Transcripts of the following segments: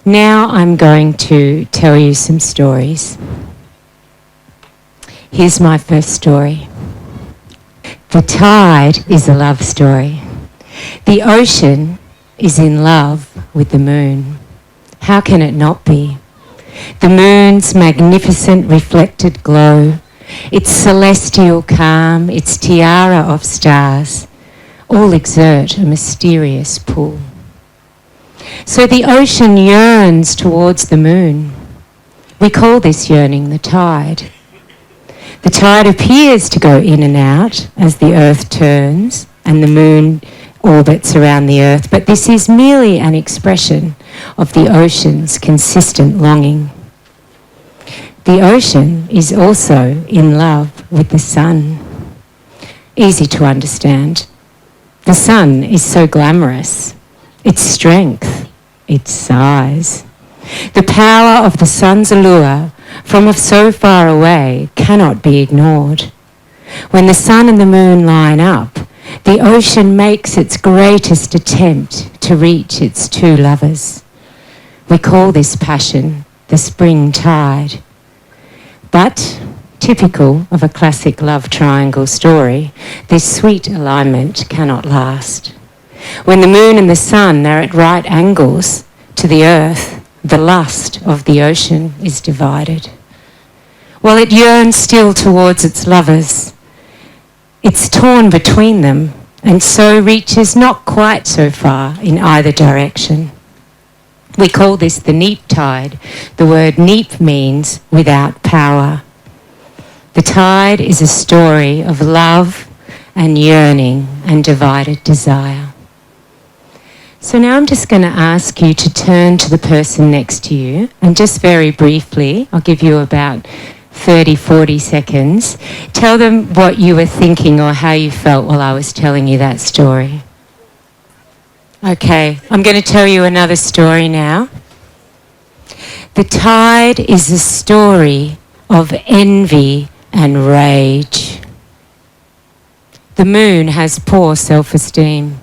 Now I'm going to tell you some stories. Here's my first story. The tide is a love story. The ocean is in love with the moon. How can it not be? The moon's magnificent reflected glow, its celestial calm, its tiara of stars, all exert a mysterious pull. So the ocean yearns towards the moon. We call this yearning the tide. The tide appears to go in and out as the Earth turns and the moon orbits around the Earth, but this is merely an expression of the ocean's consistent longing. The ocean is also in love with the sun. Easy to understand. The sun is so glamorous. Its strength, its size. The power of the sun's allure from so far away cannot be ignored. When the sun and the moon line up, the ocean makes its greatest attempt to reach its two lovers. We call this passion the spring tide. But, typical of a classic love triangle story, this sweet alignment cannot last. When the moon and the sun are at right angles to the earth, the lust of the ocean is divided. While it yearns still towards its lovers, it's torn between them and so reaches not quite so far in either direction. We call this the neap tide. The word neap means without power. The tide is a story of love and yearning and divided desire. So now I'm just going to ask you to turn to the person next to you and just very briefly, I'll give you about 30, 40 seconds, tell them what you were thinking or how you felt while I was telling you that story. Okay, I'm going to tell you another story now. The tide is a story of envy and rage. The moon has poor self-esteem.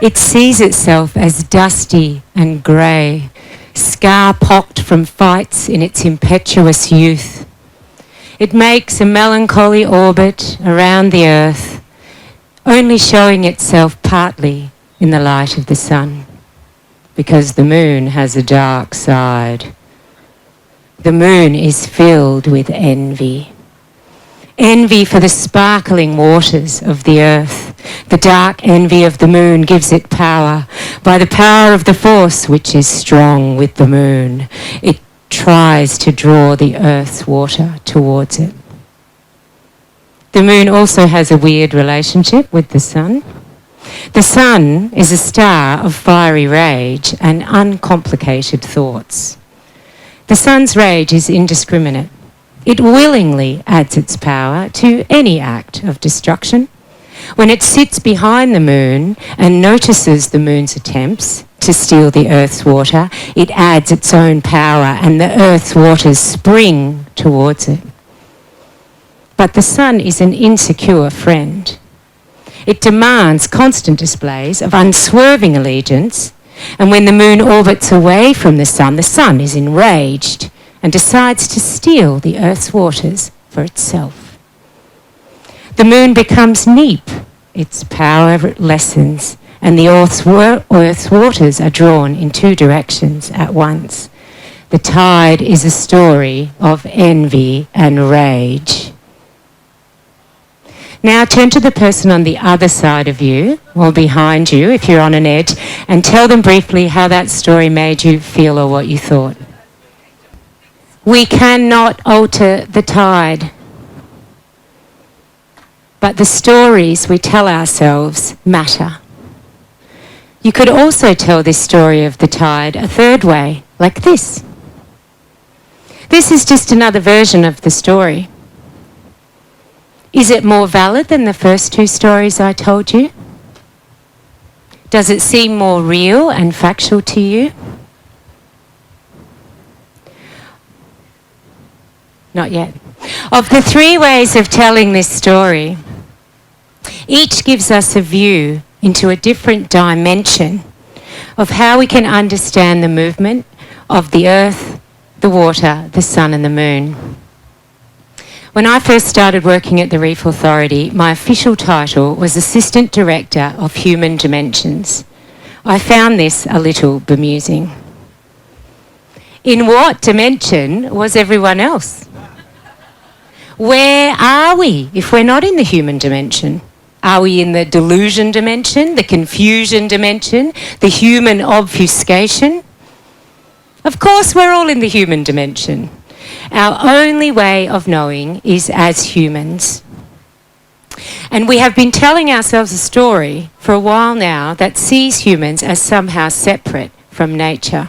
It sees itself as dusty and grey, scar-pocked from fights in its impetuous youth. It makes a melancholy orbit around the earth, only showing itself partly in the light of the sun, because the moon has a dark side. The moon is filled with envy. Envy for the sparkling waters of the earth. The dark envy of the moon gives it power. By the power of the force which is strong with the moon, it tries to draw the earth's water towards it. The moon also has a weird relationship with the sun. The sun is a star of fiery rage and uncomplicated thoughts. The sun's rage is indiscriminate. It willingly adds its power to any act of destruction. When it sits behind the moon and notices the moon's attempts to steal the earth's water, it adds its own power and the earth's waters spring towards it. But the sun is an insecure friend. It demands constant displays of unswerving allegiance, and when the moon orbits away from the sun is enraged and decides to steal the earth's waters for itself. The moon becomes neap, its power lessens, and the earth's waters are drawn in two directions at once. The tide is a story of envy and rage. Now turn to the person on the other side of you, or behind you if you're on an edge, and tell them briefly how that story made you feel or what you thought. We cannot alter the tide, but the stories we tell ourselves matter. You could also tell this story of the tide a third way, like this. This is just another version of the story. Is it more valid than the first two stories I told you? Does it seem more real and factual to you? Not yet. Of the three ways of telling this story, each gives us a view into a different dimension of how we can understand the movement of the earth, the water, the sun and the moon. When I first started working at the Reef Authority, my official title was Assistant Director of Human Dimensions. I found this a little bemusing. In what dimension was everyone else? Where are we if we're not in the human dimension? Are we in the delusion dimension, the confusion dimension, the human obfuscation? Of course we're all in the human dimension. Our only way of knowing is as humans. And we have been telling ourselves a story for a while now that sees humans as somehow separate from nature.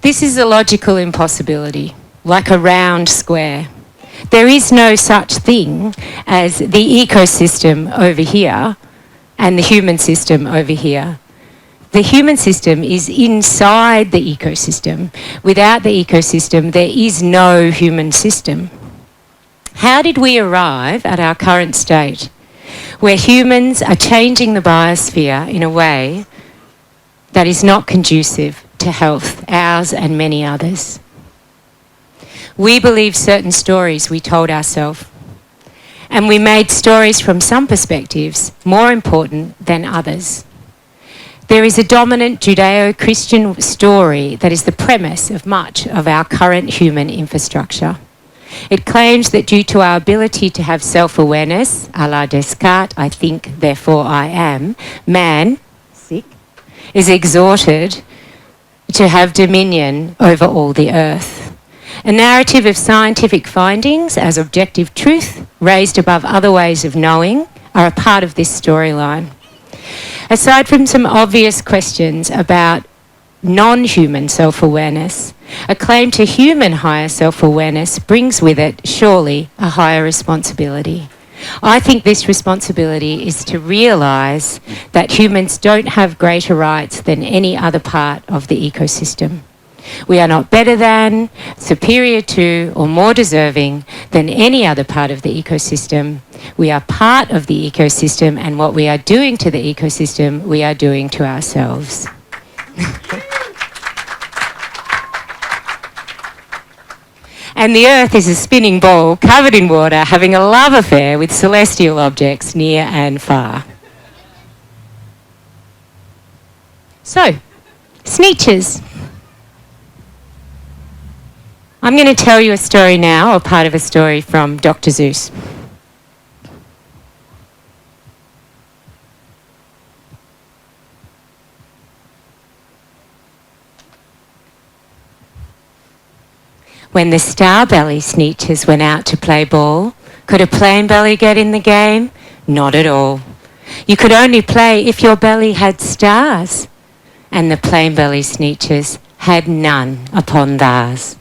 This is a logical impossibility, like a round square. There is no such thing as the ecosystem over here and the human system over here. The human system is inside the ecosystem. Without the ecosystem, there is no human system. How did we arrive at our current state, where humans are changing the biosphere in a way that is not conducive to health, ours and many others? We believed certain stories we told ourselves, and we made stories from some perspectives more important than others. There is a dominant Judeo-Christian story that is the premise of much of our current human infrastructure. It claims that due to our ability to have self-awareness, à la Descartes, I think, therefore I am, man, sick, is exhorted to have dominion over all the earth. A narrative of scientific findings as objective truth, raised above other ways of knowing, are a part of this storyline. Aside from some obvious questions about non-human self-awareness, a claim to human higher self-awareness brings with it, surely, a higher responsibility. I think this responsibility is to realise that humans don't have greater rights than any other part of the ecosystem. We are not better than, superior to, or more deserving than any other part of the ecosystem. We are part of the ecosystem, and what we are doing to the ecosystem, we are doing to ourselves. And the earth is a spinning ball covered in water, having a love affair with celestial objects near and far. So, Sneetches. I'm going to tell you a story now, or part of a story from Dr. Seuss. When the Starbelly Sneetches went out to play ball, could a plain belly get in the game? Not at all. You could only play if your belly had stars, and the plain belly Sneetches had none upon theirs.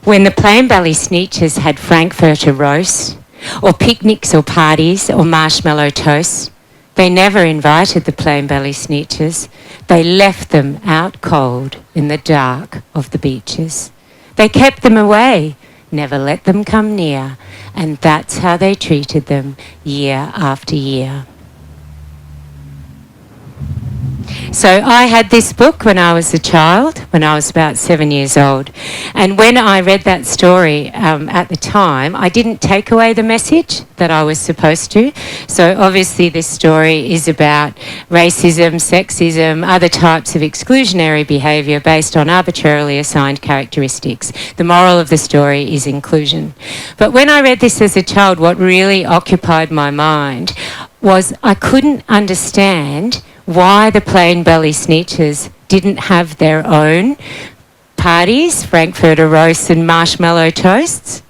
When the plain belly Sneetches had frankfurter roast, or picnics or parties or marshmallow toasts, they never invited the plain belly Sneetches. They left them out cold in the dark of the beaches. They kept them away, never let them come near, and that's how they treated them year after year. So I had this book when I was a child, when I was about 7 years old. And when I read that story at the time, I didn't take away the message that I was supposed to. So obviously this story is about racism, sexism, other types of exclusionary behaviour based on arbitrarily assigned characteristics. The moral of the story is inclusion. But when I read this as a child, what really occupied my mind was I couldn't understand why the plain belly Sneetches didn't have their own parties, frankfurter roasts and marshmallow toasts.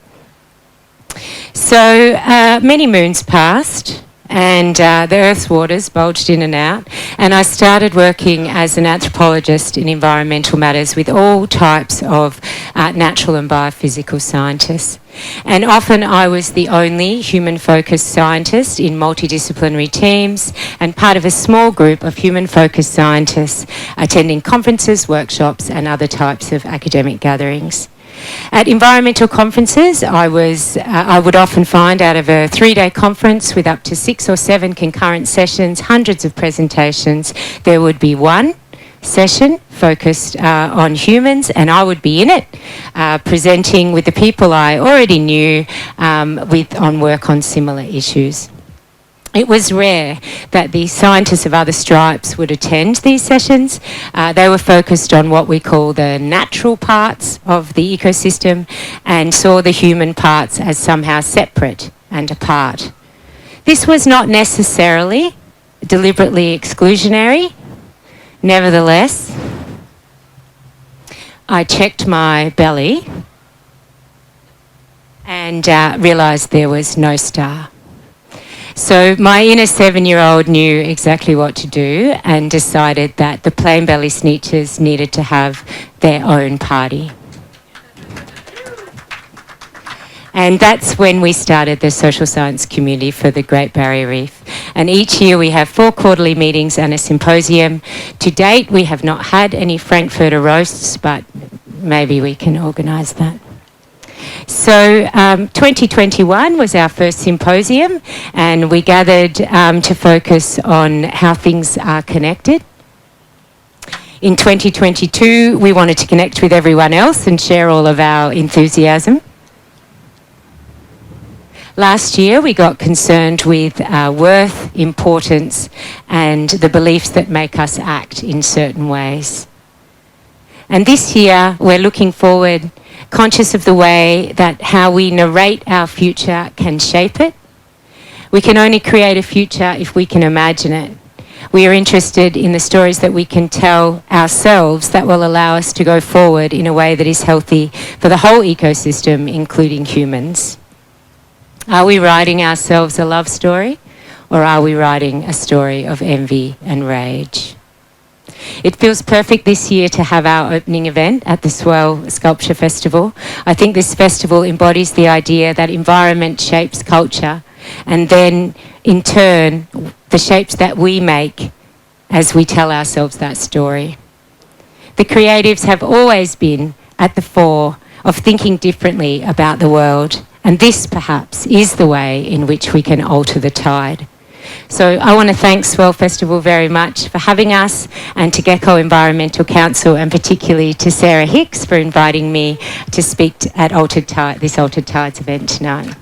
So many moons passed, and the Earth's waters bulged in and out, and I started working as an anthropologist in environmental matters with all types of natural and biophysical scientists. And often I was the only human-focused scientist in multidisciplinary teams and part of a small group of human-focused scientists attending conferences, workshops and other types of academic gatherings. At environmental conferences, I would often find out of a 3-day conference with up to 6 or 7 concurrent sessions, hundreds of presentations, there would be one session focused on humans, and I would be in it, presenting with the people I already knew on work on similar issues. It was rare that the scientists of other stripes would attend these sessions. They were focused on what we call the natural parts of the ecosystem and saw the human parts as somehow separate and apart. This was not necessarily deliberately exclusionary. Nevertheless, I checked my belly and realised there was no star. So my inner 7-year-old knew exactly what to do and decided that the plain belly sneetches needed to have their own party. And that's when we started the social science community for the Great Barrier Reef. And each year we have 4 quarterly meetings and a symposium. To date, we have not had any Frankfurter roasts, but maybe we can organise that. So 2021 was our first symposium, and we gathered to focus on how things are connected. In 2022, we wanted to connect with everyone else and share all of our enthusiasm. Last year, we got concerned with worth, importance, and the beliefs that make us act in certain ways. And this year, we're looking forward, conscious of the way that how we narrate our future can shape it. We can only create a future if we can imagine it. We are interested in the stories that we can tell ourselves that will allow us to go forward in a way that is healthy for the whole ecosystem, including humans. Are we writing ourselves a love story, or are we writing a story of envy and rage? It feels perfect this year to have our opening event at the SWELL Sculpture Festival. I think this festival embodies the idea that environment shapes culture, and then in turn the shapes that we make as we tell ourselves that story. The creatives have always been at the fore of thinking differently about the world, and this perhaps is the way in which we can alter the tide. So I want to thank SWELL Festival very much for having us, and to Gecko Environmental Council, and particularly to Sarah Hicks for inviting me to speak at this Altered Tides event tonight.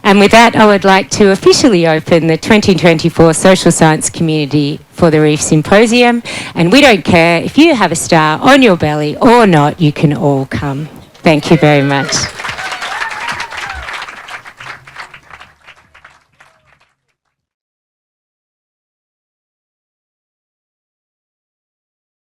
And with that, I would like to officially open the 2024 Social Science Community for the Reef Symposium. And we don't care if you have a star on your belly or not, you can all come. Thank you very much.